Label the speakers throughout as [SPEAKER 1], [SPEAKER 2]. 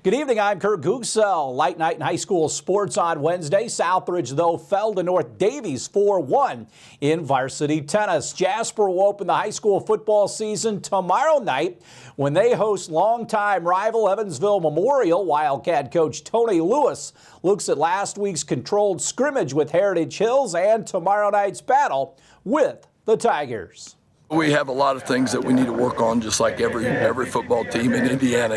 [SPEAKER 1] Good evening, I'm Kurt Gutgsell. Light night in high school sports on Wednesday. Southridge, though, fell to North Davies 4-1 in varsity tennis. Jasper will open the high school football season tomorrow night when they host longtime rival Evansville Memorial. Wildcat coach Tony Lewis looks at last week's controlled scrimmage with Heritage Hills and tomorrow night's battle with the Tigers.
[SPEAKER 2] We have a lot of things that we need to work on, just like every football team in Indiana.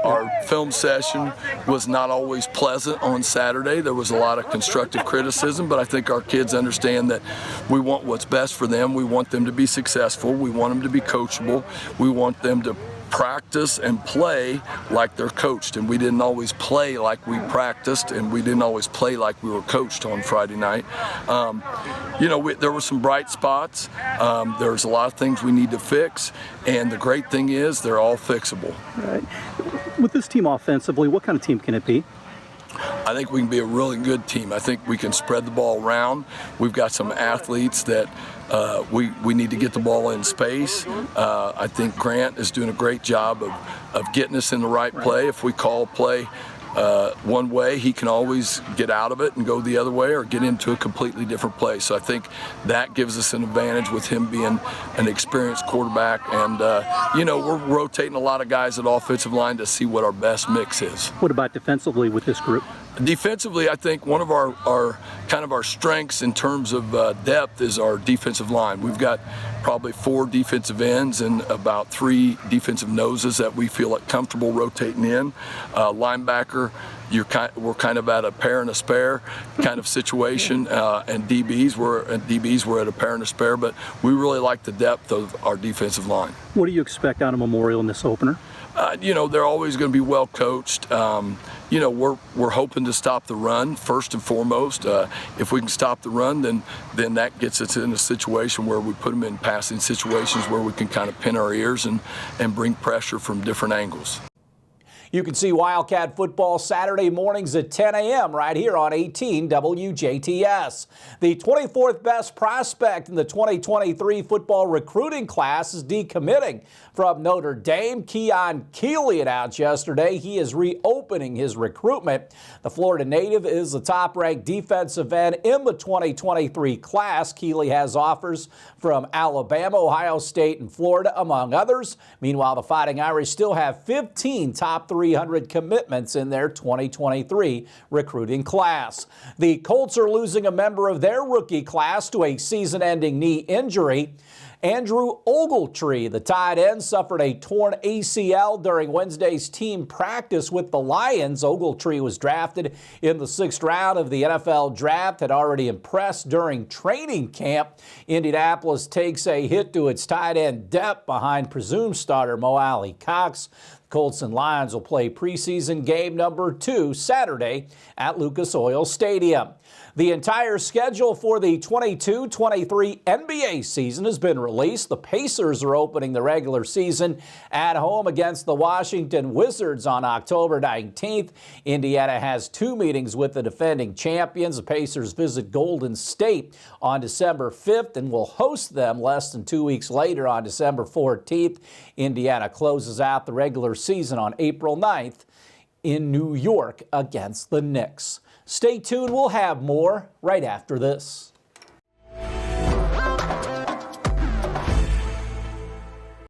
[SPEAKER 2] Our film session was not always pleasant on Saturday. There was a lot of constructive criticism, but I think our kids understand that we want what's best for them. We want them to be successful. We want them to be coachable. We want them to practice and play like they're coached, and we didn't always play like we practiced, and we didn't always play like we were coached on Friday night. There were some bright spots. There's a lot of things we need to fix, and the great thing is they're all fixable.
[SPEAKER 3] Right. With this team offensively, what kind of team can it be?
[SPEAKER 2] I think we can be a really good team. I think we can spread the ball around. We've got some athletes that we need to get the ball in space. I think Grant is doing a great job of getting us in the right play. If we call play one way, he can always get out of it and go the other way or get into a completely different play. So I think that gives us an advantage with him being an experienced quarterback. And, we're rotating a lot of guys at offensive line to see what our best mix is.
[SPEAKER 3] What about defensively with this group?
[SPEAKER 2] Defensively, I think one of our strengths in terms of depth is our defensive line. We've got probably 4 defensive ends and about 3 defensive noses that we feel comfortable rotating in. Linebacker, we're kind of at a pair and a spare kind of situation, and DBs we're at a pair and a spare, but we really like the depth of our defensive line.
[SPEAKER 3] What do you expect out of Memorial in this opener?
[SPEAKER 2] They're always going to be well coached. We're hoping to stop the run first and foremost. If we can stop the run, then that gets us in a situation where we put them in passing situations where we can kind of pin our ears and bring pressure from different angles.
[SPEAKER 1] You can see Wildcat football Saturday mornings at 10 a.m. right here on 18 WJTS. The 24th best prospect in the 2023 football recruiting class is decommitting from Notre Dame. Keon Keeley announced yesterday he is reopening his recruitment. The Florida native is the top-ranked defensive end in the 2023 class. Keeley has offers from Alabama, Ohio State, and Florida, among others. Meanwhile, the Fighting Irish still have 15 top 300 commitments in their 2023 recruiting class. The Colts are losing a member of their rookie class to a season-ending knee injury. Andrew Ogletree, the tight end, suffered a torn ACL during Wednesday's team practice with the Lions. Ogletree was drafted in the 6th round of the NFL draft, had already impressed during training camp. Indianapolis takes a hit to its tight end depth behind presumed starter Mo Alley Cox. Colts and Lions will play preseason game number 2 Saturday at Lucas Oil Stadium. The entire schedule for the 22-23 NBA season has been released. The Pacers are opening the regular season at home against the Washington Wizards on October 19th. Indiana has 2 meetings with the defending champions. The Pacers visit Golden State on December 5th and will host them less than 2 weeks later on December 14th. Indiana closes out the regular season on April 9th in New York against the Knicks. Stay tuned. We'll have more right after this.